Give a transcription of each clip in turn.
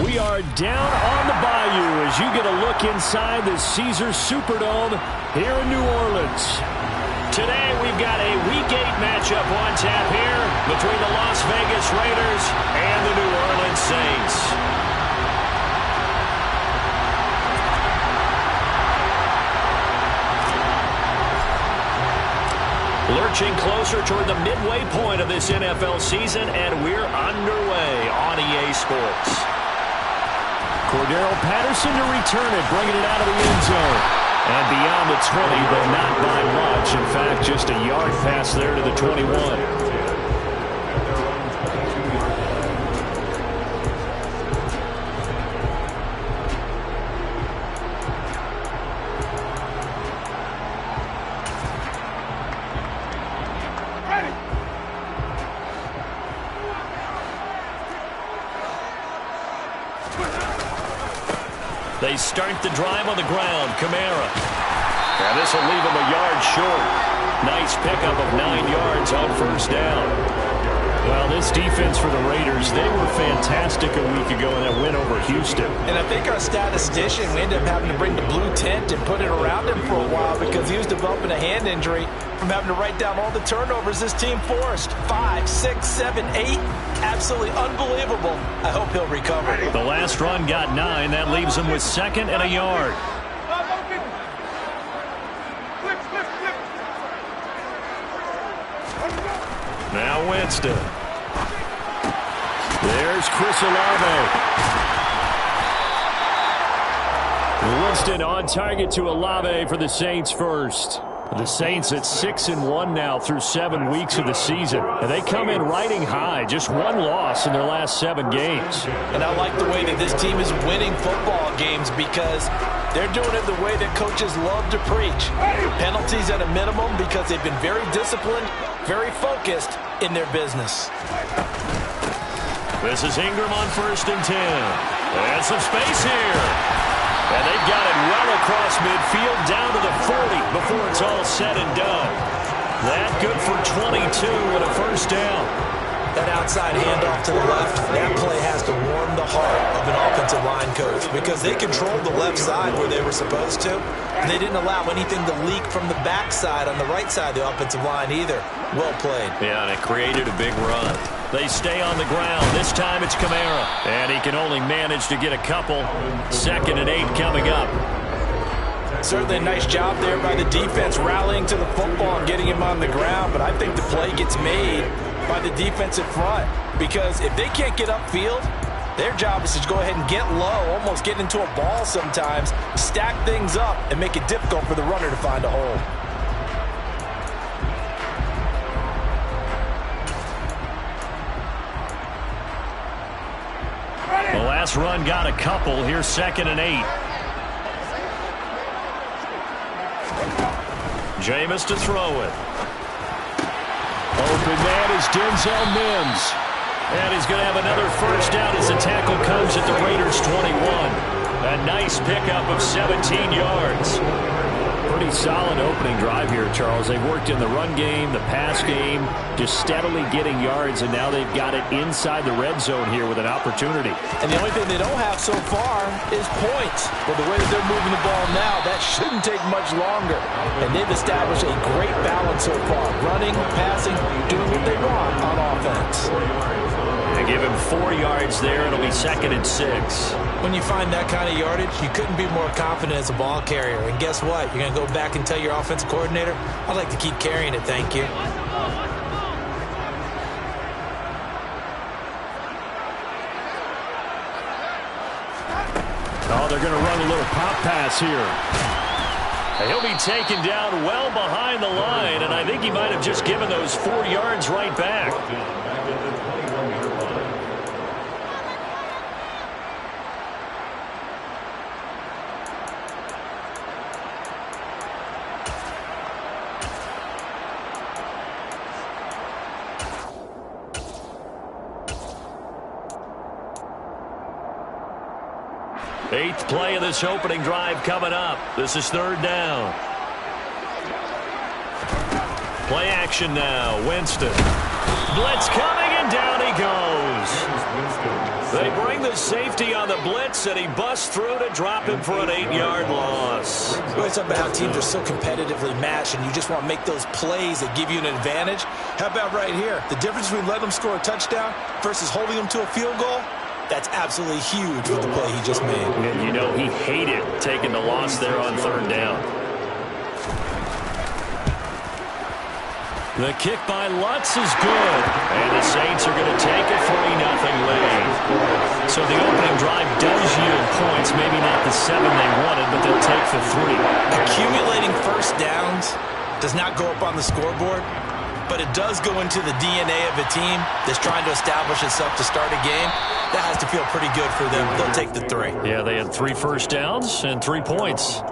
We are down on the bayou as you get a look inside the Caesars Superdome here in New Orleans. Today we've got a Week 8 matchup on tap here between the Las Vegas Raiders and the New Orleans Saints. Lurching closer toward the midway point of this NFL season, and we're underway on EA Sports. Cordero Patterson to return it, bringing it out of the end zone. And beyond the 20, but not by much. In fact, just a yard pass there to the 21. They start the drive on the ground. Kamara. And this will leave him a yard short. Nice pickup of 9 yards on first down. Well, this defense for the Raiders, they were fantastic a week ago in that win over Houston. And I think our statistician, we ended up having to bring the blue tent and put it around him for a while because he was developing a hand injury from having to write down all the turnovers this team forced. 5, 6, 7, 8. Absolutely unbelievable. I hope he'll recover. The last run got 9. That leaves him with 2nd and a yard. Now Winston. There's Chris Olave. Winston on target to Olave for the Saints first. The Saints at 6-1 now through 7 weeks of the season. And they come in riding high. Just 1 loss in their last 7 games. And I like the way that this team is winning football games because they're doing it the way that coaches love to preach. Penalties at a minimum because they've been very disciplined, very focused in their business. This is Ingram on 1st and 10. And some space here. And they've got it well across midfield down to the 40 before it's all said and done. That good for 22 and a first down. That outside handoff to the left, that play has to warm the heart of an offensive line coach because they controlled the left side where they were supposed to. And they didn't allow anything to leak from the backside on the right side of the offensive line either. Well played. Yeah, and it created a big run. They stay on the ground. This time it's Kamara. And he can only manage to get a couple. 2nd and 8 coming up. Certainly a nice job there by the defense rallying to the football and getting him on the ground. But I think the play gets made by the defensive front. Because if they can't get upfield, their job is to go ahead and get low, almost get into a ball sometimes, stack things up, and make it difficult for the runner to find a hole. The last run got a couple. Here's 2nd and 8. Jameis to throw it. Open man is Denzel Mims. And he's going to have another first down as the tackle comes at the Raiders' 21. A nice pickup of 17 yards. Pretty solid opening drive here, Charles. They've worked in the run game, the pass game, just steadily getting yards, and now they've got it inside the red zone here with an opportunity. And the only thing they don't have so far is points. But the way that they're moving the ball now, that shouldn't take much longer. And they've established a great balance so far. Running, passing, doing what they want on offense. They give him 4 yards there. It'll be 2nd and 6. When you find that kind of yardage, you couldn't be more confident as a ball carrier. And guess what? You're going to go back and tell your offensive coordinator, I'd like to keep carrying it, thank you. Oh, they're going to run a little pop pass here. He'll be taken down well behind the line, and I think he might have just given those 4 yards right back. Eighth play of this opening drive coming up. This is 3rd down. Play action now. Winston. Blitz coming, and down he goes. They bring the safety on the blitz, and he busts through to drop him for an 8-yard loss. We always talk about how teams are so competitively matched, and you just want to make those plays that give you an advantage. How about right here? The difference between letting them score a touchdown versus holding them to a field goal, that's absolutely huge with the play he just made. And you know he hated taking the loss there on 3rd down. The kick by Lutz is good. And the Saints are going to take a 3-0 lead. So the opening drive does yield points. Maybe not the 7 they wanted, but they'll take the 3. Accumulating first downs does not go up on the scoreboard, but it does go into the DNA of a team that's trying to establish itself to start a game. That has to feel pretty good for them. They'll take the 3. Yeah, they had 3 first downs and 3 points.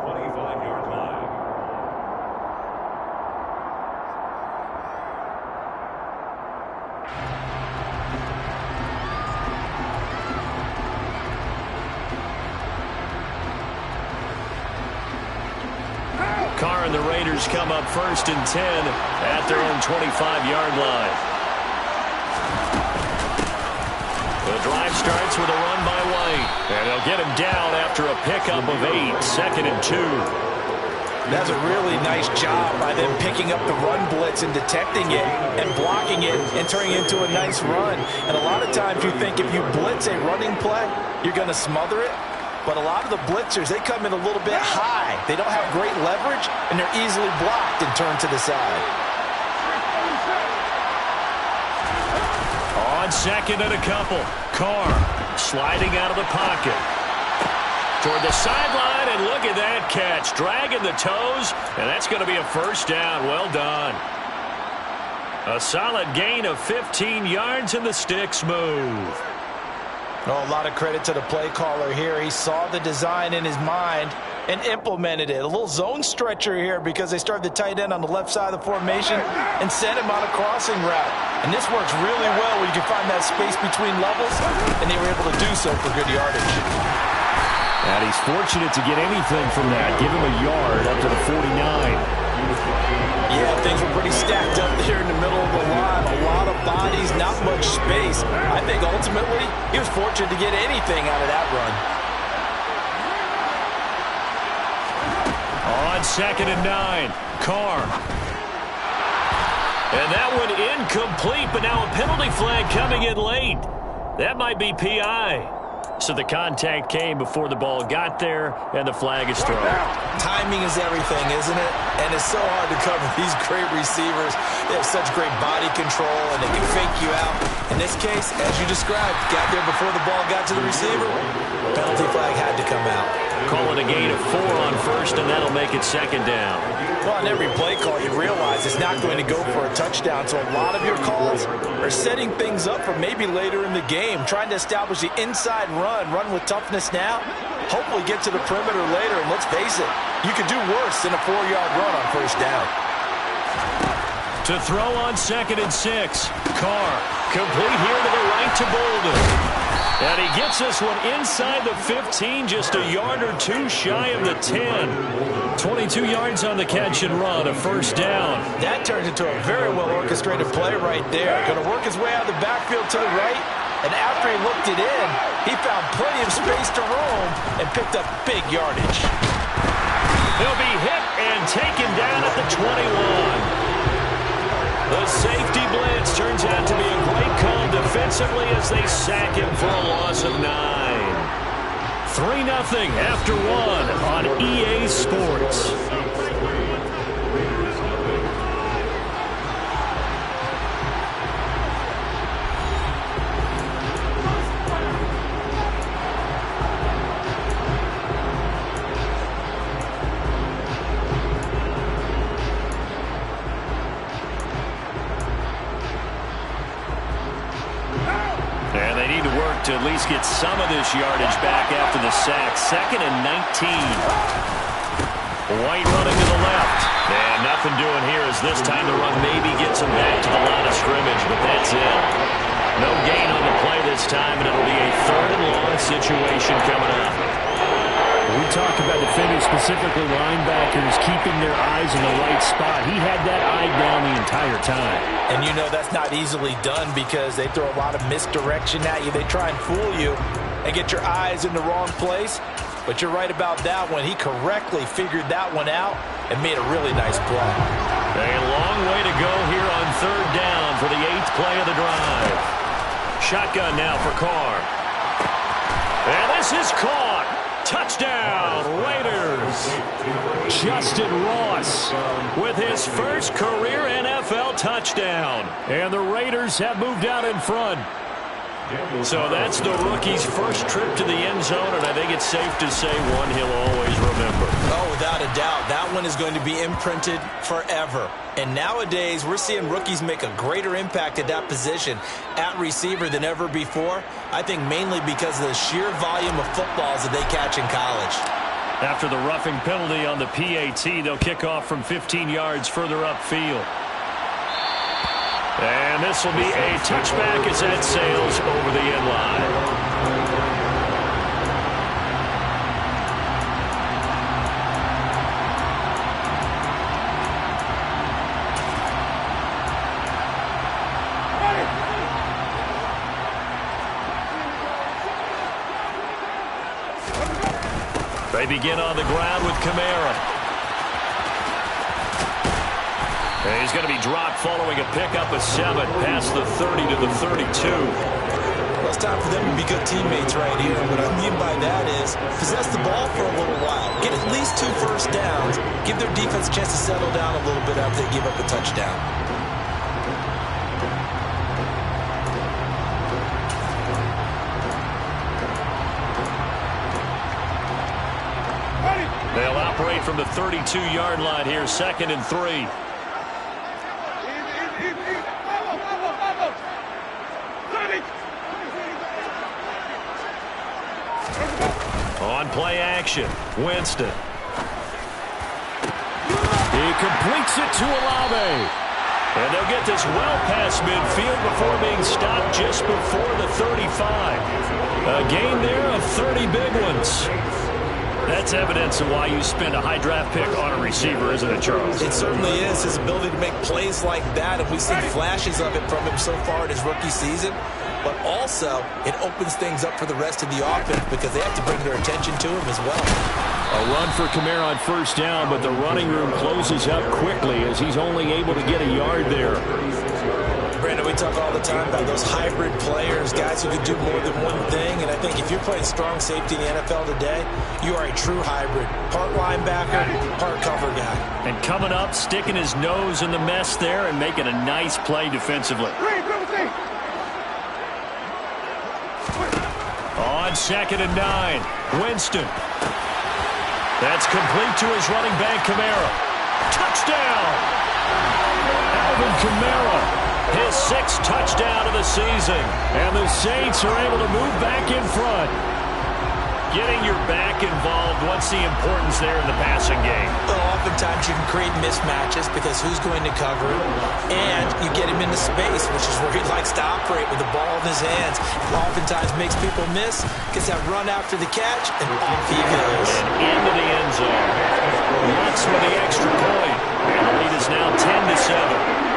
Carr and the Raiders come up 1st and 10 at their own 25-yard line. The drive starts with a run by White, and they'll get him down after a pickup of 8, 2nd and 2. That's a really nice job by them picking up the run blitz and detecting it and blocking it and turning it into a nice run. And a lot of times you think if you blitz a running play, you're going to smother it. But a lot of the blitzers, they come in a little bit high. They don't have great leverage, and they're easily blocked and turned to the side. On 2nd and a couple, Carr sliding out of the pocket. Toward the sideline, and look at that catch. Dragging the toes, and that's going to be a 1st down. Well done. A solid gain of 15 yards, and the sticks move. Oh, a lot of credit to the play caller here. He saw the design in his mind and implemented it. A little zone stretcher here because they started the tight end on the left side of the formation and sent him on a crossing route. And this works really well where you can find that space between levels, and they were able to do so for good yardage. And he's fortunate to get anything from that. Give him a yard up to the 49. Yeah, things were pretty stacked up there in the middle of the line. A lot of bodies, not much space. I think ultimately he was fortunate to get anything out of that run. On 2nd and 9, Carr. And that one incomplete, but now a penalty flag coming in late. That might be PI. So the contact came before the ball got there, and the flag is thrown. Timing is everything, isn't it? And it's so hard to cover these great receivers. They have such great body control, and they can fake you out. In this case, as you described, got there before the ball got to the receiver. Penalty flag had to come out. Call it a gain of 4 on 1st, and that'll make it 2nd down. Well, on every play call, you realize it's not going to go for a touchdown. So a lot of your calls are setting things up for maybe later in the game, trying to establish the inside run with toughness now, hopefully get to the perimeter later. And let's face it, you could do worse than a 4-yard run on 1st down. To throw on 2nd and 6, Carr complete here to the right to Bolden. And he gets this one inside the 15, just a yard or 2 shy of the 10. 22 yards on the catch and run, a 1st down. That turns into a very well-orchestrated play right there. Going to work his way out of the backfield to the right, and after he looked it in, he found plenty of space to roam and picked up big yardage. He'll be hit and taken down at the 21. The safety blitz turns out to be a great call defensively as they sack him for a loss of 9. 3-0 after 1 on EA Sports. To at least get some of this yardage back after the sack. 2nd and 19. White running to the left. And nothing doing here as this time the run maybe gets him back to the line of scrimmage, but that's it. No gain on the play this time, and it'll be a 3rd and long situation coming up. We talk about defenders, specifically linebackers, keeping their eyes in the right spot. He had that eye down the entire time. And you know that's not easily done because they throw a lot of misdirection at you. They try and fool you. and get your eyes in the wrong place. But you're right about that one. He correctly figured that one out and made a really nice play. A long way to go here on third down for the 8th play of the drive. Shotgun now for Carr. And this is caught. Touchdown, Raiders. Justin Ross with his first career NFL touchdown. And the Raiders have moved out in front. So that's the rookie's first trip to the end zone, and I think it's safe to say one he'll always remember. Oh, without a doubt. That one is going to be imprinted forever. And nowadays, we're seeing rookies make a greater impact at that position at receiver than ever before. I think mainly because of the sheer volume of footballs that they catch in college. After the roughing penalty on the PAT, they'll kick off from 15 yards further upfield. And this will be a touchback as that sails over the end line. They begin on the ground with Kamara. He's going to be dropped following a pickup of 7 past the 30 to the 32. Well, it's time for them to be good teammates right here. What I mean by that is possess the ball for a little while. Get at least 2 first downs. Give their defense a chance to settle down a little bit after they give up a touchdown. They'll operate from the 32-yard line here, 2nd and 3. On play action, Winston. He completes it to Olave. And they'll get this well past midfield before being stopped just before the 35. A gain there of 30 big ones. That's evidence of why you spend a high draft pick on a receiver, isn't it, Charles? It certainly is. His ability to make plays like that, and we've seen flashes of it from him so far in his rookie season. But also, it opens things up for the rest of the offense because they have to bring their attention to him as well. A run for Kamara on first down, but the running room closes up quickly as he's only able to get a yard there. Brandon, we talk all the time about those hybrid players, guys who can do more than one thing. And I think if you're playing strong safety in the NFL today, you are a true hybrid. Part linebacker, part cover guy. And coming up, sticking his nose in the mess there and making a nice play defensively. On 2nd and 9, Winston. That's complete to his running back, Kamara. Touchdown! Alvin Kamara. His 6th touchdown of the season. And the Saints are able to move back in front. Getting your back involved, what's the importance there in the passing game? Well, oftentimes you can create mismatches because who's going to cover him? And you get him into space, which is where he likes to operate with the ball in his hands. Oftentimes makes people miss, gets that run after the catch, and off he goes. And into the end zone. Lutz with the extra point. And the lead is now 10-7.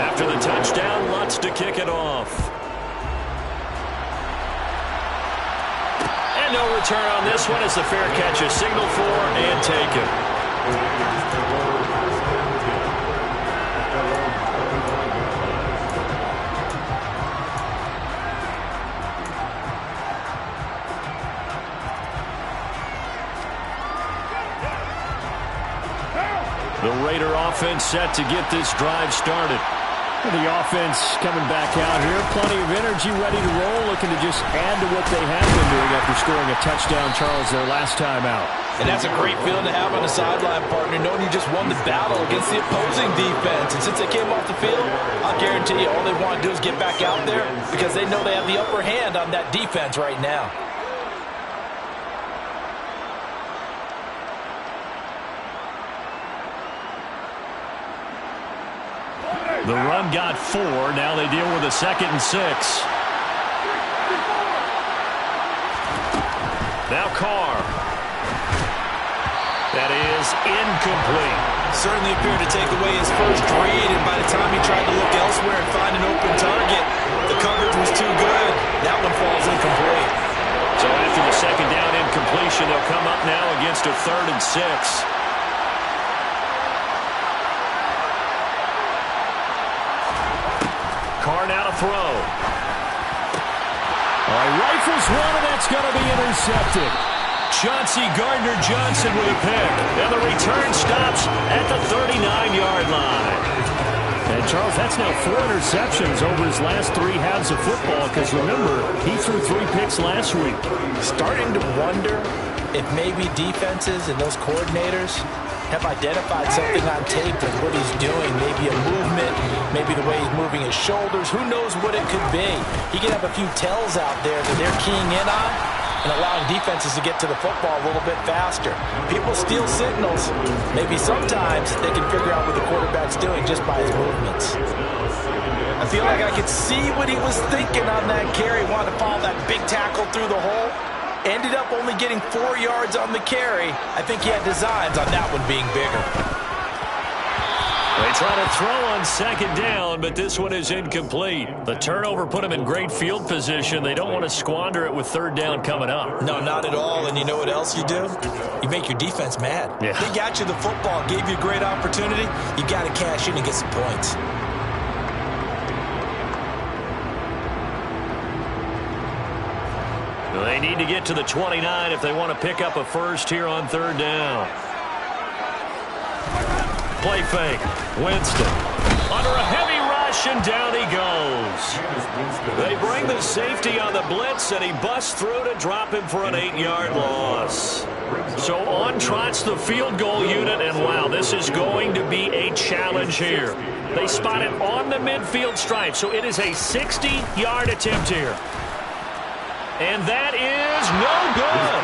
After the touchdown, Lutz to kick it off. And no return on this one as the fair catch is signaled for and taken. The Raider offense set to get this drive started. The offense coming back out here. Plenty of energy, ready to roll, looking to just add to what they have been doing after scoring a touchdown, Charles, their last time out. And that's a great feeling to have on the sideline, partner, knowing you just won the battle against the opposing defense. And since they came off the field, I'll guarantee you all they want to do is get back out there because they know they have the upper hand on that defense right now. The run got 4. Now they deal with a 2nd and 6. Now Carr. That is incomplete. Certainly appeared to take away his first read, and by the time he tried to look elsewhere and find an open target, the coverage was too good. That one falls 3rd and 6. Carr now to throw. Rifles one, and that's going to be intercepted. Chauncey Gardner-Johnson with a pick. And the return stops at the 39-yard line. And, Charles, that's now 4 interceptions over his last 3 halves of football because, remember, he threw 3 picks last week. Starting to wonder if maybe defenses and those coordinators have identified something on tape of what he's doing. Maybe a movement, maybe the way he's moving his shoulders. Who knows what it could be? He could have a few tells out there that they're keying in on and allowing defenses to get to the football a little bit faster. People steal signals. Maybe sometimes they can figure out what the quarterback's doing just by his movements. I feel like I could see what he was thinking on that carry. Wanted to follow that big tackle through the hole. Ended up only getting 4 yards on the carry. I think he had designs on that one being bigger. They try to throw on 2nd down, but this one is incomplete. The turnover put him in great field position. They don't want to squander it with 3rd down coming up. No, not at all. And you know what else you do? You make your defense mad. Yeah. They got you the football, gave you a great opportunity. You got to cash in and get some points. They need to get to the 29 if they want to pick up a first here on 3rd down. Play fake. Winston under a heavy rush, and down he goes. They bring the safety on the blitz, and he busts through to drop him for an 8-yard loss. So on trots the field goal unit, and wow, this is going to be a challenge here. They spot it on the midfield stripe, so it is a 60-yard attempt here. And that is no good.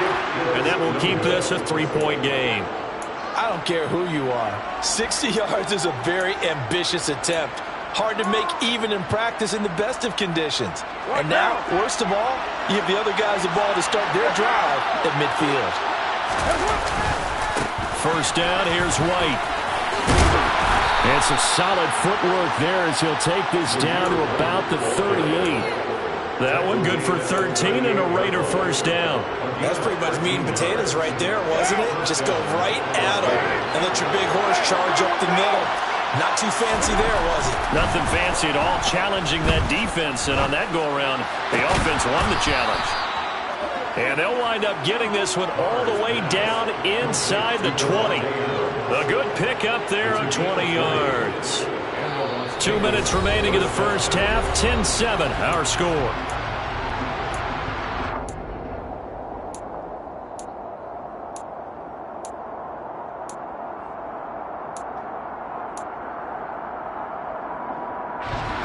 And that will keep this a 3-point game. I don't care who you are. 60 yards is a very ambitious attempt. Hard to make even in practice in the best of conditions. And now, worst of all, you give the other guys the ball to start their drive at midfield. 1st down, here's White. And some solid footwork there as he'll take this down to about the 38. That one good for 13 and a Raider 1st down. That's pretty much meat and potatoes right there, wasn't it? Just go right at him and let your big horse charge up the middle. Not too fancy there, was it? Nothing fancy at all, challenging that defense, and on that go-around, the offense won the challenge. And they'll wind up getting this one all the way down inside the 20. A good pickup there of 20 yards. 2 minutes remaining in the first half, 10-7, our score.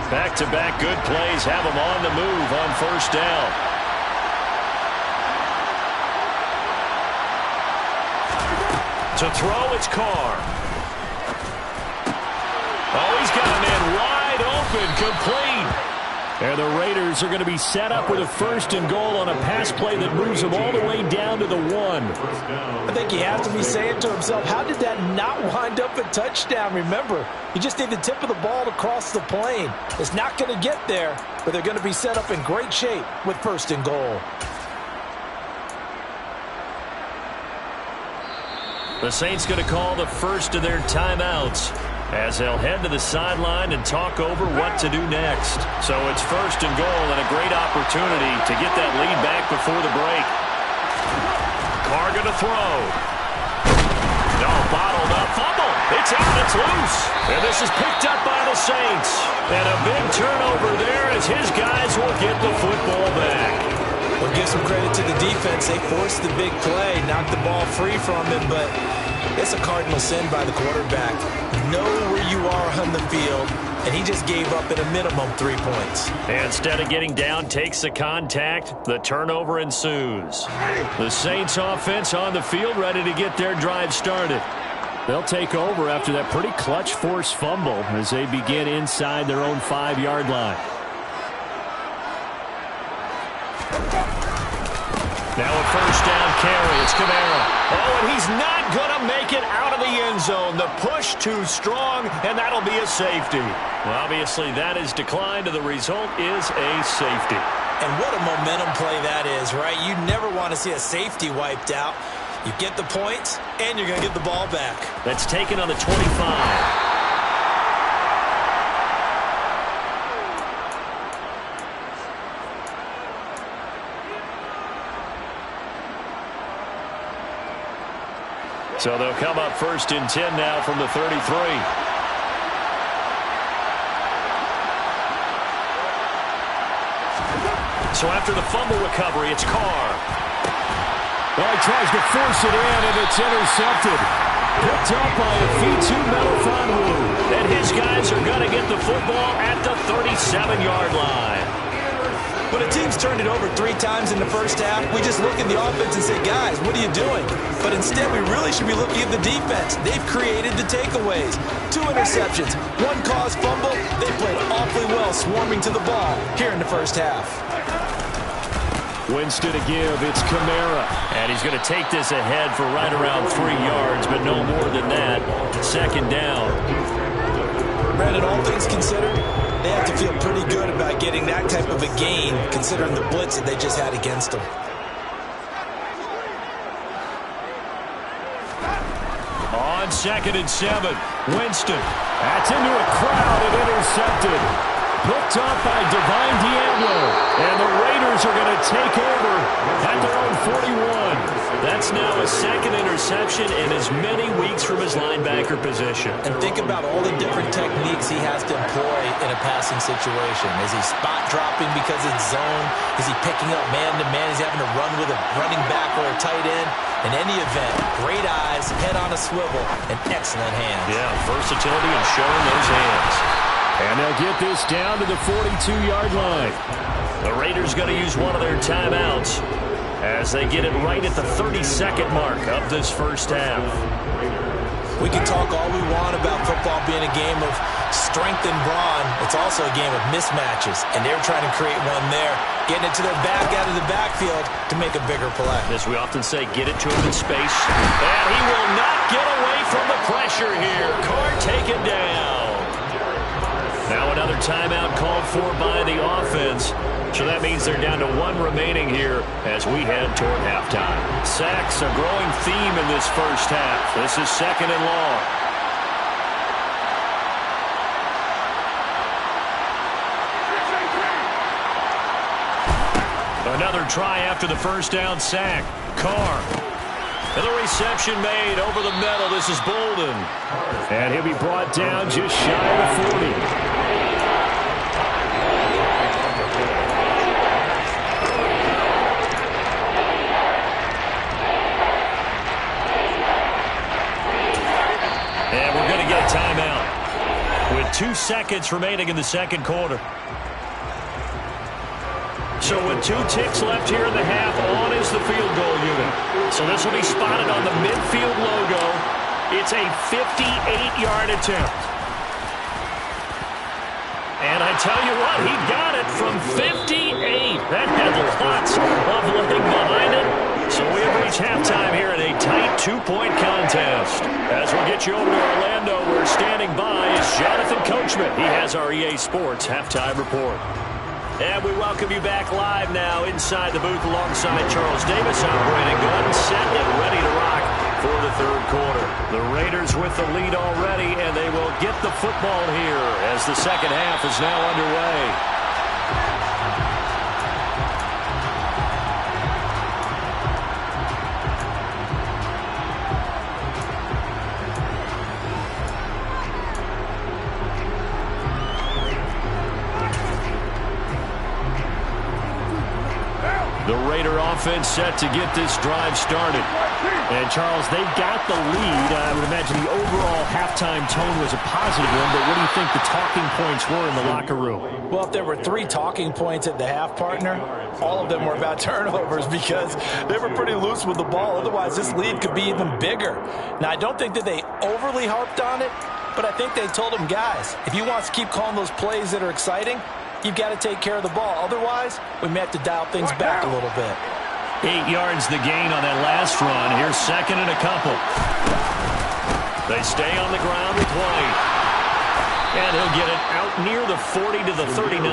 Back-to-back good plays have them on the move on 1st down. To throw, it's Carr. Oh, he's got a man wide open, complete. And the Raiders are going to be set up with a 1st and goal on a pass play that moves them all the way down to the 1. I think he has to be saying to himself, how did that not wind up a touchdown? Remember, you just need the tip of the ball to cross the plane. It's not going to get there, but they're going to be set up in great shape with 1st and goal. The Saints going to call the first of their timeouts as they'll head to the sideline and talk over what to do next. So it's 1st and goal and a great opportunity to get that lead back before the break. Carr going to throw. No, bottled up, fumble. It's out, it's loose. And this is picked up by the Saints. And a big turnover there as his guys will get the football back. Well, give some credit to the defense. They forced the big play, knocked the ball free from him, but it's a cardinal sin by the quarterback. Know where you are on the field, and he just gave up at a minimum 3 points. And instead of getting down, takes the contact. The turnover ensues. The Saints offense on the field, ready to get their drive started. They'll take over after that pretty clutch forced fumble as they begin inside their own 5-yard line. Now a 1st down carry. It's Kamara. Oh, and he's not going to make it out of the end zone. The push too strong, and that'll be a safety. Well, obviously, that is declined, and the result is a safety. And what a momentum play that is, right? You never want to see a safety wiped out. You get the points, and you're going to get the ball back. That's taken on the 25. So they'll come up 1st and 10 now from the 33. So after the fumble recovery, it's Carr. Well, he tries to force it in, and it's intercepted. Picked up by a Fitu Melifonwu. And his guys are going to get the football at the 37-yard line. When a team's turned it over 3 times in the first half, we just look at the offense and say, guys, what are you doing? But instead, we really should be looking at the defense. They've created the takeaways. 2 interceptions, 1 caused fumble. They played awfully well swarming to the ball here in the first half. Winston to give. It's Kamara. And he's going to take this ahead for right around 3 yards, but no more than that. 2nd down. Brandon, all things considered, they have to feel pretty good about getting that type of a gain, considering the blitz that they just had against them. On 2nd and 7, Winston. That's into a crowd and intercepted. Picked up by Divine Diablo. And the Raiders are going to take over at their own 41. That's now a 2nd interception in as many weeks from his linebacker position. And think about all the different techniques he has to employ in a passing situation. Is he spot dropping because it's zone? Is he picking up man-to-man? Is he having to run with a running back or a tight end? In any event, great eyes, head on a swivel, and excellent hands. Yeah, versatility and showing those hands. And they'll get this down to the 42-yard line. The Raiders going to use one of their timeouts as they get it right at the 32nd mark of this first half. We can talk all we want about football being a game of strength and brawn. It's also a game of mismatches, and they're trying to create one there, getting it to their back out of the backfield to make a bigger play. As we often say, get it to him in space. And he will not get away from the pressure here. Carr taken down. Now another timeout called for by the offense. So that means they're down to 1 remaining here as we head toward halftime. Sacks a growing theme in this first half. This is 2nd and long. Another try after the first down sack. Carr. And the reception made over the middle. This is Bolden. And he'll be brought down just shy of the 40. And we're going to get a timeout with 2 seconds remaining in the 2nd quarter. So with 2 ticks left here in the half, on is the field goal unit. So this will be spotted on the midfield logo. It's a 58-yard attempt. And I tell you what, he got it from 58. That had lots of leg behind it. So we have reached halftime here in a tight 2-point contest. As we get you over to Orlando, we're standing by is Jonathan Coachman. He has our EA Sports halftime report. And we welcome you back live now inside the booth alongside Charles Davis, operating gun, set and ready to rock for the 3rd quarter. The Raiders with the lead already, and they will get the football here as the 2nd half is now underway. The Raider offense set to get this drive started. And, Charles, they've got the lead. I would imagine the overall halftime tone was a positive one, but what do you think the talking points were in the locker room? Well, if there were 3 talking points at the half, partner, all of them were about turnovers because they were pretty loose with the ball. Otherwise, this lead could be even bigger. Now, I don't think that they overly harped on it, but I think they told them, guys, if you want to keep calling those plays that are exciting, you've got to take care of the ball. Otherwise, we may have to dial things back a little bit. 8 yards the gain on that last run. Here's 2nd and a couple. They stay on the ground with White. And he'll get it out near the 40 to the 39.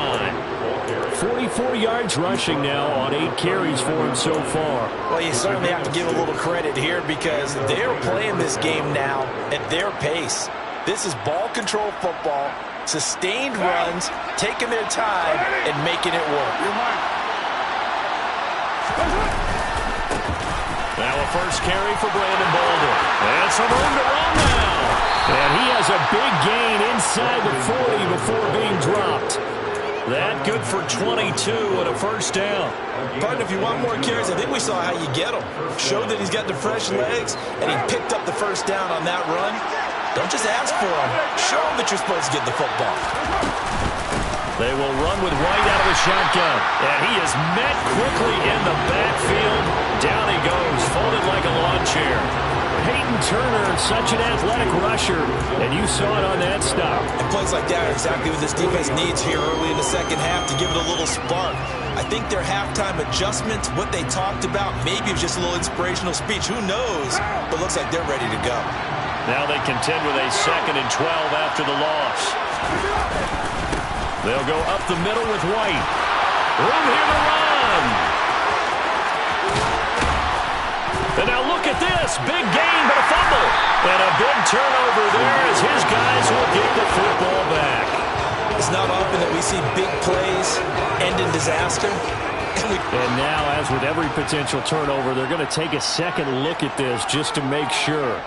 44 yards rushing now on 8 carries for him so far. Well, you certainly have to give a little credit here because they're playing this game now at their pace. This is ball control football, sustained runs, taking their time, and making it work. Now a first carry for Brandon Bolden. And some room to run now. And he has a big gain inside the 40 before being dropped. That good for 22 and a first down. Partner, if you want more carries, I think we saw how you get them. Showed that he's got the fresh legs, and he picked up the first down on that run. Don't just ask for him. Show him that you're supposed to get the football. They will run with White out of the shotgun. And he is met quickly in the backfield. Down he goes, folded like a lawn chair. Peyton Turner, such an athletic rusher, and you saw it on that stop. And plays like that are exactly what this defense needs here early in the second half to give it a little spark. I think their halftime adjustments, what they talked about, maybe it was just a little inspirational speech. Who knows? But looks like they're ready to go. Now they contend with a 2nd and 12 after the loss. They'll go up the middle with White. Room here to run. And now look at this. Big gain, but a fumble. And a big turnover there as his guys will get the football back. It's not often that we see big plays end in disaster. And now, as with every potential turnover, they're going to take a second look at this just to make sure.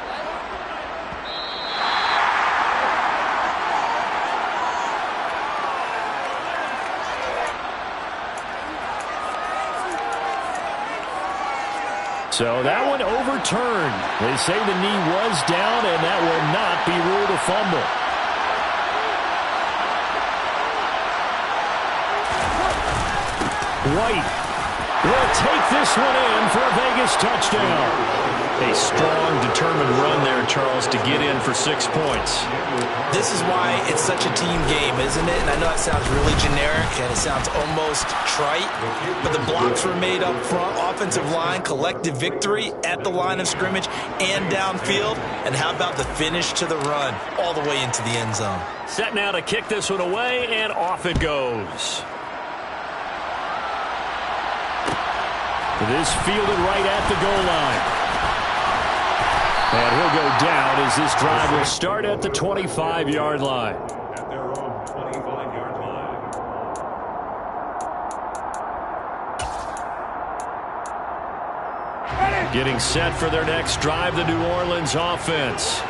So that one overturned. They say the knee was down, and that will not be ruled a fumble. White will take this one in for a Vegas touchdown. A strong, determined run there, Charles, to get in for 6 points. This is why it's such a team game, isn't it? And I know that sounds really generic and it sounds almost trite, but the blocks were made up front, offensive line, collective victory at the line of scrimmage and downfield. And how about the finish to the run all the way into the end zone? Set now to kick this one away, and off it goes. This fielded right at the goal line. And he'll go down as this drive will start at the 25-yard line. At their own 25-yard line. Getting set for their next drive, the New Orleans offense.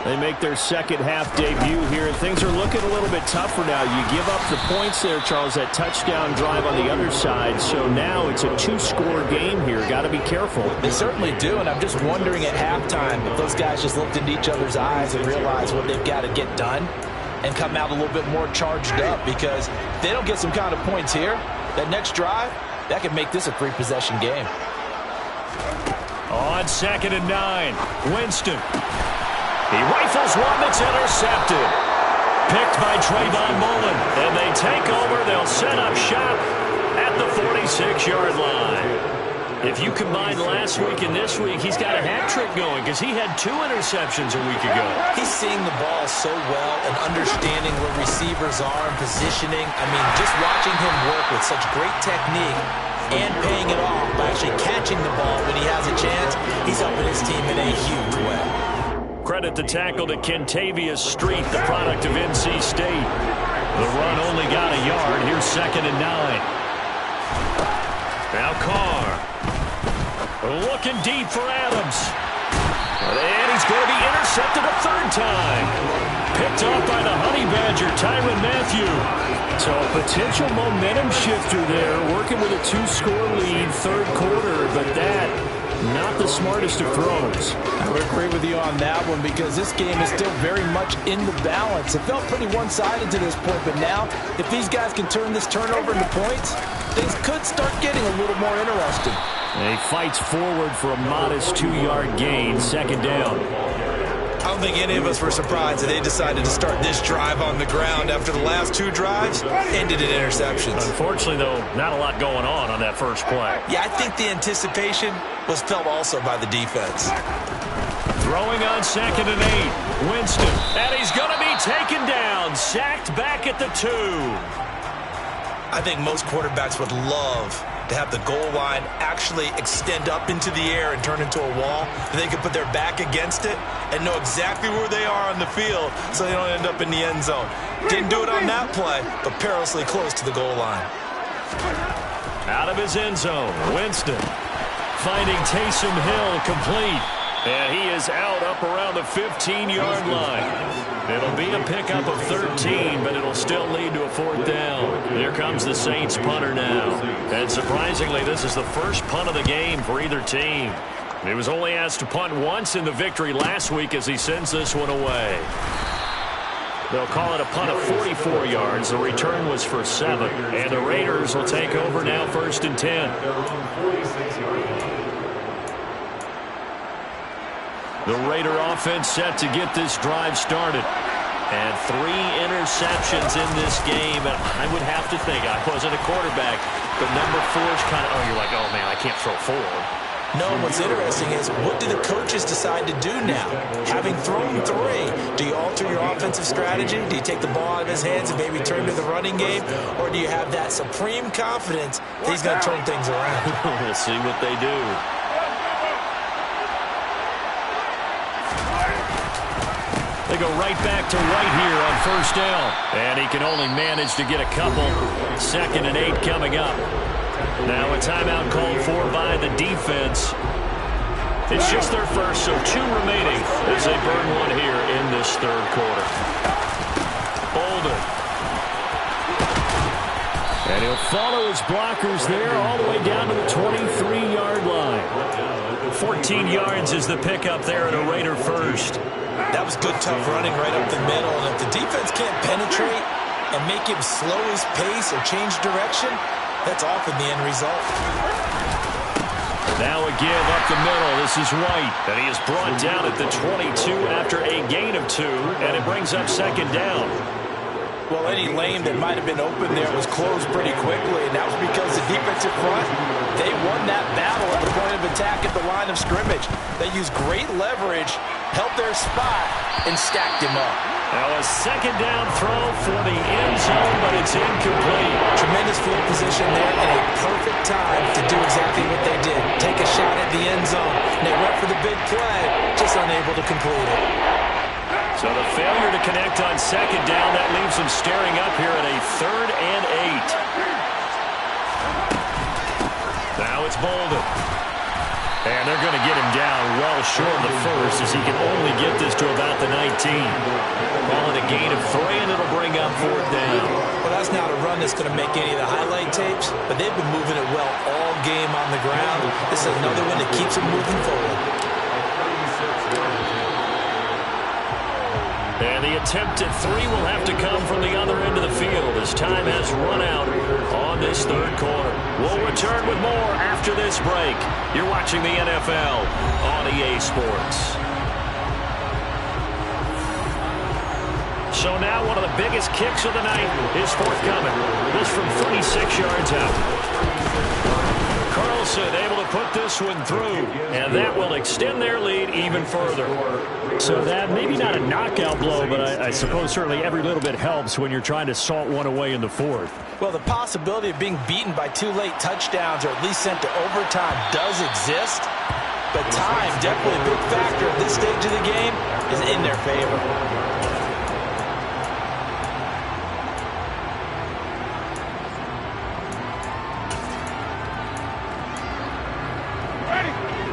They make their second half debut here, and things are looking a little bit tougher now. You give up the points there, Charles, that touchdown drive on the other side. So now it's a 2-score game here. Got to be careful. They certainly do, and I'm just wondering at halftime if those guys just looked into each other's eyes and realized what they've got to get done and come out a little bit more charged up, because if they don't get some kind of points here, that next drive, that could make this a 3-possession game. On 2nd and 9, Winston. He rifles one that's intercepted. Picked by Trayvon Mullen. And they take over. They'll set up shop at the 46-yard line. If you combine last week and this week, he's got a hat trick going because he had 2 interceptions a week ago. He's seeing the ball so well and understanding where receivers are and positioning. I mean, just watching him work with such great technique and paying it off by actually catching the ball when he has a chance, he's helping his team in a huge way. Credit the tackle to Kentavious Street, the product of NC State. The run only got a yard. Here's 2nd and 9. Now Carr. Looking deep for Adams. And he's going to be intercepted a 3rd time. Picked off by the Honey Badger, Tyrann Mathieu. So a potential momentum shifter there, working with a 2-score lead, 3rd quarter, but that not the smartest of throws. I would agree with you on that one, because this game is still very much in the balance. It felt pretty one-sided to this point, but now if these guys can turn this turnover into points, things could start getting a little more interesting. And he fights forward for a modest 2-yard gain, 2nd down. I don't think any of us were surprised that they decided to start this drive on the ground after the last 2 drives ended in interceptions. Unfortunately, though, not a lot going on that first play. Yeah, I think the anticipation was felt also by the defense. Throwing on 2nd and 8. Winston. And he's going to be taken down. Sacked back at the 2. I think most quarterbacks would love to have the goal line actually extend up into the air and turn into a wall. They could put their back against it and know exactly where they are on the field so they don't end up in the end zone. Didn't do it on that play, but perilously close to the goal line. Out of his end zone, Winston finding Taysom Hill complete. And he is out up around the 15-yard line. It'll be a pickup of 13, but it'll still lead to a 4th down. Here comes the Saints punter now. And surprisingly, this is the first punt of the game for either team. He was only asked to punt once in the victory last week as he sends this one away. They'll call it a punt of 44 yards. The return was for 7. And the Raiders will take over now 1st and 10. The Raider offense set to get this drive started. And 3 interceptions in this game. And I would have to think, I wasn't a quarterback, but number 4 is kind of, you're like, oh, man, I can't throw 4. No, what's interesting is, what do the coaches decide to do now? Having thrown 3, do you alter your offensive strategy? Do you take the ball out of his hands and maybe turn to the running game? Or do you have that supreme confidence that he's going to turn things around? We'll see what they do. They go right back to White here on 1st down. And he can only manage to get a couple. 2nd and 8 coming up. Now a timeout called for by the defense. It's just their first, so 2 remaining as they burn one here in this 3rd quarter. Bolden. And he'll follow his blockers there all the way down to the 23-yard line. 14 yards is the pickup there at a Raider first. That was good, tough running right up the middle. And if the defense can't penetrate and make him slow his pace or change direction, that's often the end result. Now a give up the middle. This is White. And he is brought down at the 22 after a gain of 2. And it brings up 2nd down. Well, any lane that might have been open there was closed pretty quickly. And that was because the defensive front, they won that battle at the point of attack at the line of scrimmage. They used great leverage, held their spot, and stacked him up. Now a 2nd down throw for the end zone, but it's incomplete. Tremendous field position there and a perfect time to do exactly what they did. Take a shot at the end zone. And they went for the big play, just unable to complete it. So the failure to connect on 2nd down, that leaves them staring up here at a 3rd and 8. Now it's Bolden. And they're going to get him down well short of the first as he can only get this to about the 19. Ball at a gain of 3, and it'll bring up 4th down. Well, that's not a run that's going to make any of the highlight tapes, but they've been moving it well all game on the ground. This is another one that keeps them moving forward. And the attempt at 3 will have to come from the other end of the field as time has run out on this 3rd quarter. We'll return with more after this break. You're watching the NFL on EA Sports. So now one of the biggest kicks of the night is forthcoming. This from 36 yards out. Carlson able to put this one through, and that will extend their lead even further. So that maybe not a knockout blow, but I suppose certainly every little bit helps when you're trying to salt one away in the 4th. Well, the possibility of being beaten by 2 late touchdowns or at least sent to overtime does exist, but time, definitely a big factor at this stage of the game, is in their favor.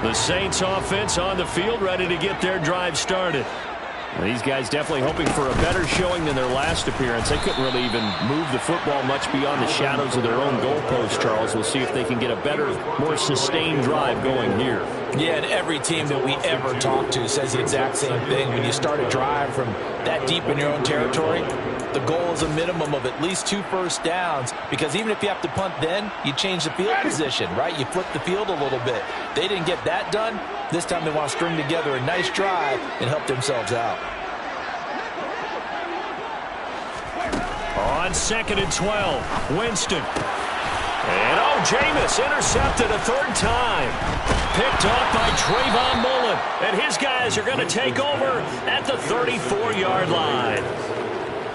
The Saints offense on the field, ready to get their drive started. These guys definitely hoping for a better showing than their last appearance. They couldn't really even move the football much beyond the shadows of their own goalpost, Charles. We'll see if they can get a better, more sustained drive going here. Yeah, and every team that we ever talk to says the exact same thing. When you start a drive from that deep in your own territory, the goal is a minimum of at least 2 first downs, because even if you have to punt then, you change the field position, right? You flip the field a little bit. They didn't get that done. This time they want to string together a nice drive and help themselves out. On 2nd and 12, Winston. And Jameis intercepted a 3rd time. Picked off by Trayvon Mullen. And his guys are going to take over at the 34-yard line.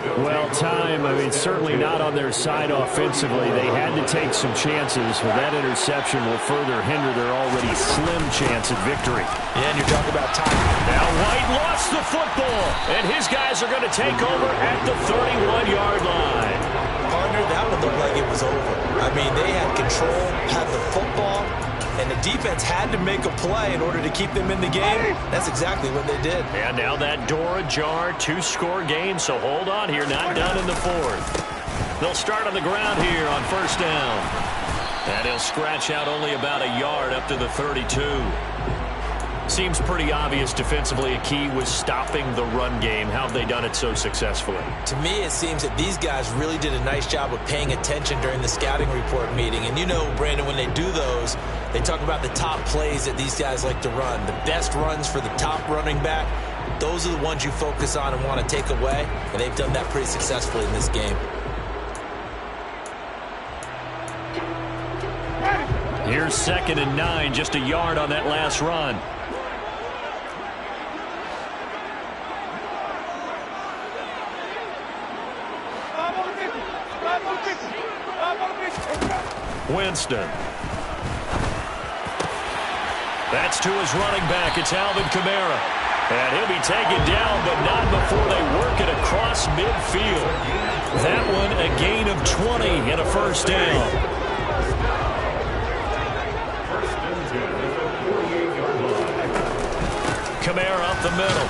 Well, time, I mean, certainly not on their side offensively. They had to take some chances, but that interception will further hinder their already slim chance at victory. Yeah, and you're talking about time. Now White lost the football, and his guys are going to take over at the 31-yard line. Partner, that one looked like it was over. I mean, they had control, had the football, and the defense had to make a play in order to keep them in the game. That's exactly what they did. And now that door ajar, 2-score game, so hold on here, not done in the fourth. They'll start on the ground here on first down. And he'll scratch out only about a yard up to the 32. Seems pretty obvious defensively a key was stopping the run game. How have they done it so successfully? To me, it seems that these guys really did a nice job of paying attention during the scouting report meeting. And you know, Brandon, when they do those, they talk about the top plays that these guys like to run. The best runs for the top running back, those are the ones you focus on and want to take away. And they've done that pretty successfully in this game. Here's 2nd and 9, just a yard on that last run. Winston. That's to his running back. It's Alvin Kamara. And he'll be taken down, but not before they work it across midfield. That one a gain of 20 and a first down. Kamara up the middle.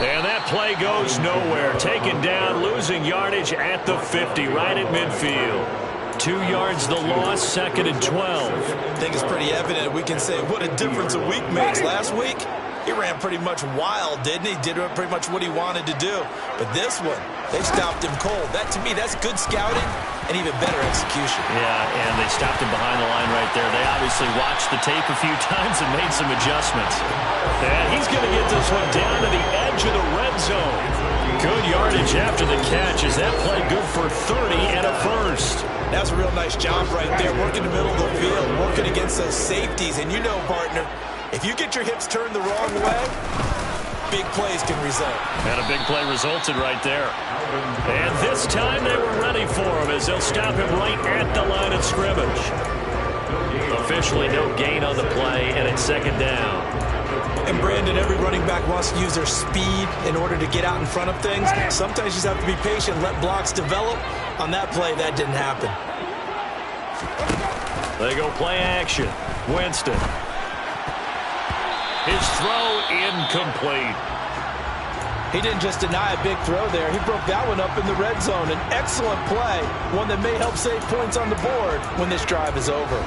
And that play goes nowhere. Taken down, losing yardage at the 50, right at midfield. 2 yards the loss, 2nd and 12. I think it's pretty evident. We can say what a difference a week makes. Last week, he ran pretty much wild, didn't he? Did pretty much what he wanted to do. But this one, they stopped him cold. That, to me, that's good scouting and even better execution. Yeah, and they stopped him behind the line right there. They obviously watched the tape a few times and made some adjustments. And he's going to get this one down to the edge of the red zone. Good yardage after the catch. Is that play good for 30 and a first? That's a real nice job right there, working the middle of the field, working against those safeties. And you know, partner, if you get your hips turned the wrong way, big plays can result. And a big play resulted right there. And this time they were ready for him as they'll stop him right at the line of scrimmage. Officially no gain on the play, and it's 2nd down. And Brandon, every running back wants to use their speed in order to get out in front of things. Sometimes you just have to be patient, let blocks develop. On that play, that didn't happen. They go play action. Winston. His throw incomplete. He didn't just deny a big throw there. He broke that one up in the red zone. An excellent play, one that may help save points on the board when this drive is over.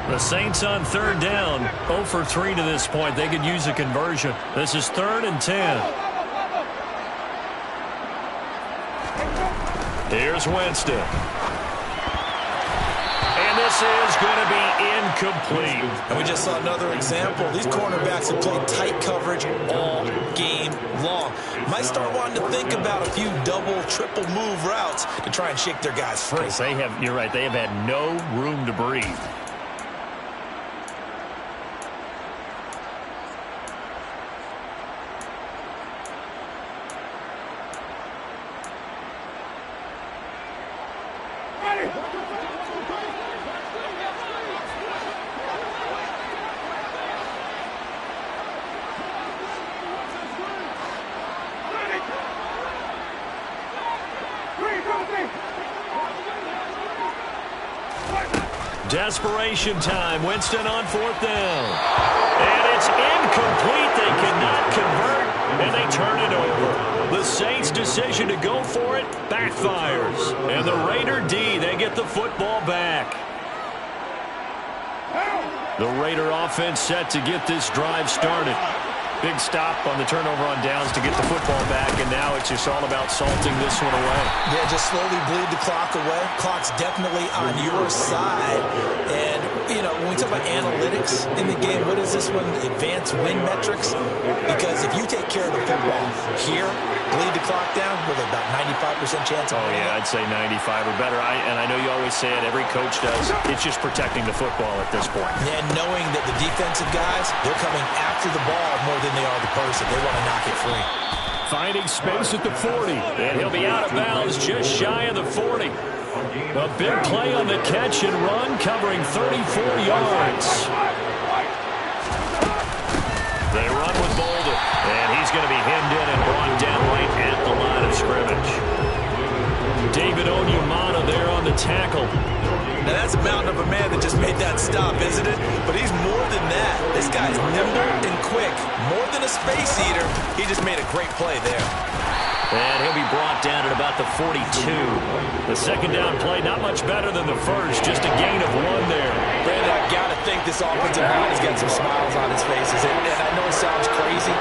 The Saints on 3rd down, 0 for 3 to this point. They could use a conversion. This is 3rd and 10. Here's Winston. And this is going to be incomplete. And we just saw another example. These cornerbacks have played tight coverage all game long. Might start wanting to think about a few double, triple move routes to try and shake their guys free. They have, you're right, they have had no room to breathe. Desperation time. Winston on 4th down. And it's incomplete. They cannot convert, and they turn it over. The Saints' decision to go for it backfires. And the Raider D, they get the football back. The Raider offense set to get this drive started. Big stop on the turnover on downs to get the football back, and now it's just all about salting this one away. Yeah, just slowly bleed the clock away. Clock's definitely on your side. And, you know, when we talk about analytics in the game, what is this one? Advanced win metrics? Because if you take care of the football here, bleed the clock down with about 95% chance of winning. Yeah, I'd say 95 or better. And I know you always say it, every coach does. It's just protecting the football at this point. And knowing that the defensive guys, they're coming after the ball more than they are the person. They want to knock it free. Finding space at the 40. And he'll be out of bounds just shy of the 40. A big play on the catch and run, covering 34 yards. They run with Bolden, and he's going to be hemmed in and brought down right at the line of scrimmage. David Onyemata there on the tackle. Now that's a mountain of a man that just made that stop, isn't it? But he's more than that. This guy's nimble and quick. More than a space eater, he just made a great play there. And he'll be brought down at about the 42. The second down play, not much better than the first, just a gain of 1 there. Brandon, I've got to think this offensive line has got some smiles on his faces. And I know it sounds crazy,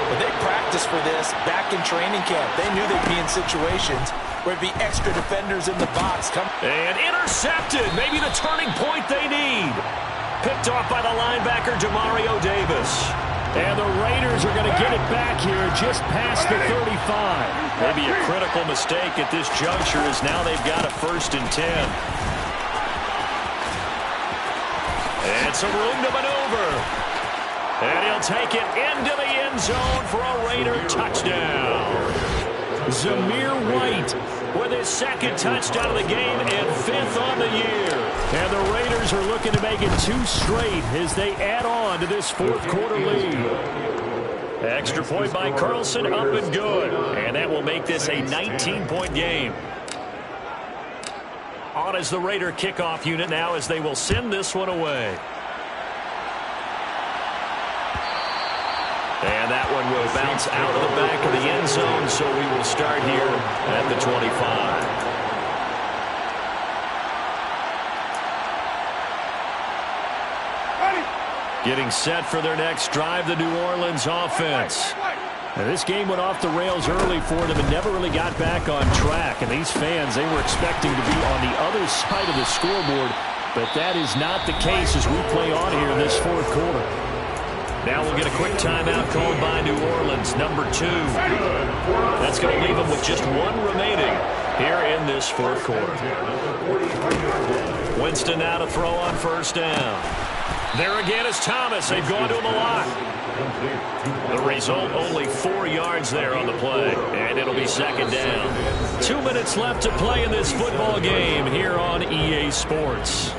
but they practiced for this back in training camp. They knew they'd be in situations where it'd be extra defenders in the box. And intercepted, maybe the turning point they need. Picked off by the linebacker, Demario Davis. And the Raiders are going to get it back here just past the 35. Maybe a critical mistake at this juncture as now they've got a 1st and 10. And some room to maneuver. And he'll take it into the end zone for a Raider touchdown. Zamir White with his 2nd touchdown of the game and 5th on the year. And the Raiders are looking to make it 2 straight as they add on to this 4th quarter lead. Extra point by Carlson, up and good. And that will make this a 19-point game. On is the Raider kickoff unit now as they will send this one away. And that one will bounce out of the back of the end zone, so we will start here at the 25. Getting set for their next drive, the New Orleans offense. Now, this game went off the rails early for them and never really got back on track. And these fans, they were expecting to be on the other side of the scoreboard, but that is not the case as we play on here in this 4th quarter. Now we'll get a quick timeout called by New Orleans, number 2. That's going to leave them with just 1 remaining here in this 4th quarter. Winston now to throw on 1st down. There again is Thomas. They've gone to him a lot. The result, only 4 yards there on the play, and it'll be 2nd down. 2 minutes left to play in this football game here on EA Sports.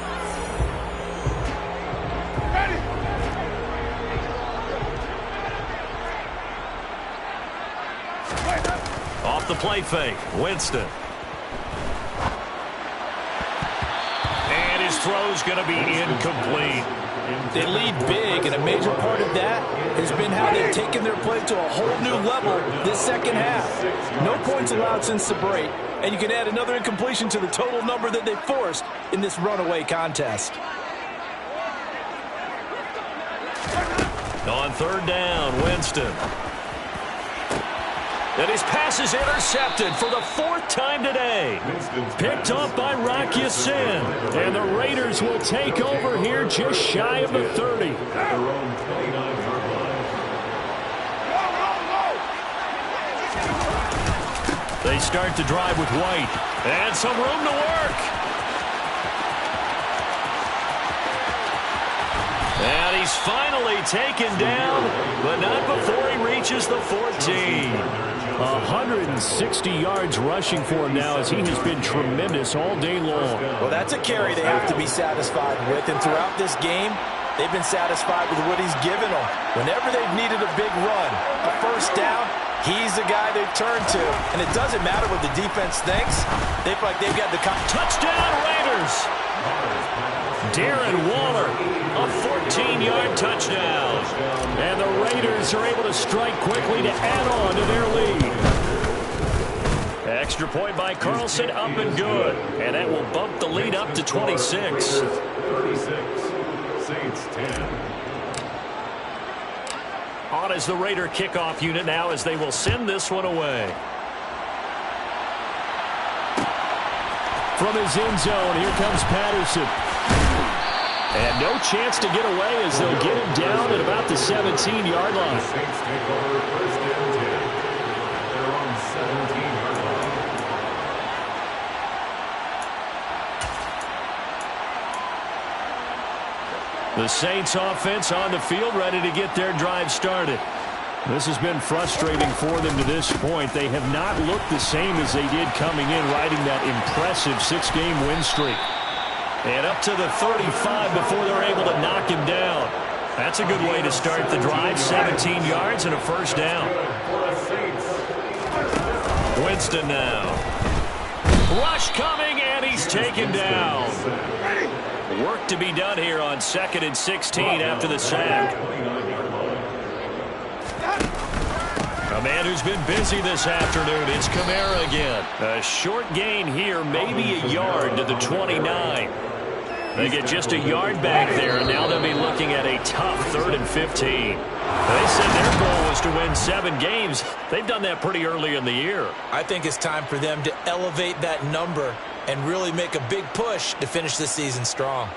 Off the play fake, Winston. And his throw's going to be incomplete. They lead big, and a major part of that has been how they've taken their play to a whole new level this 2nd half. No points allowed since the break, and you can add another incompletion to the total number that they forced in this runaway contest. On 3rd down, Winston. And his pass is intercepted for the 4th time today. Picked off by Rock Ya-Sin. And the Raiders will take over here just shy of the 30. They start to drive with White. And some room to work. And he's finally taken down, but not before he reaches the 14. 160 yards rushing for him now as he has been tremendous all day long. Well, that's a carry they have to be satisfied with, and throughout this game, they've been satisfied with what he's given them. Whenever they've needed a big run, a 1st down, he's the guy they've turned to. And it doesn't matter what the defense thinks. They feel like they've got the... Touchdown, Raiders! Darren Waller, a 14-yard touchdown. And the Raiders are able to strike quickly to add on to their lead. Extra point by Carlson, up and good. And that will bump the lead up to 26. 36, Saints 10. On is the Raider kickoff unit now as they will send this one away. From his end zone, here comes Patterson. And no chance to get away as they'll get him down at about the 17-yard line. Saints take over 1st and 10. They're on The Saints offense on the field, ready to get their drive started. This has been frustrating for them to this point. They have not looked the same as they did coming in, riding that impressive 6-game win streak. And up to the 35 before they're able to knock him down. That's a good way to start the drive. 17 yards and a first down. Winston now. Rush coming, and he's taken down. Work to be done here on 2nd and 16 after the sack. A man who's been busy this afternoon, it's Kamara again. A short gain here, maybe a yard to the 29. They get just a yard back there, and now they'll be looking at a tough 3rd and 15. They said their goal was to win 7 games. They've done that pretty early in the year. I think it's time for them to elevate that number and really make a big push to finish the season strong.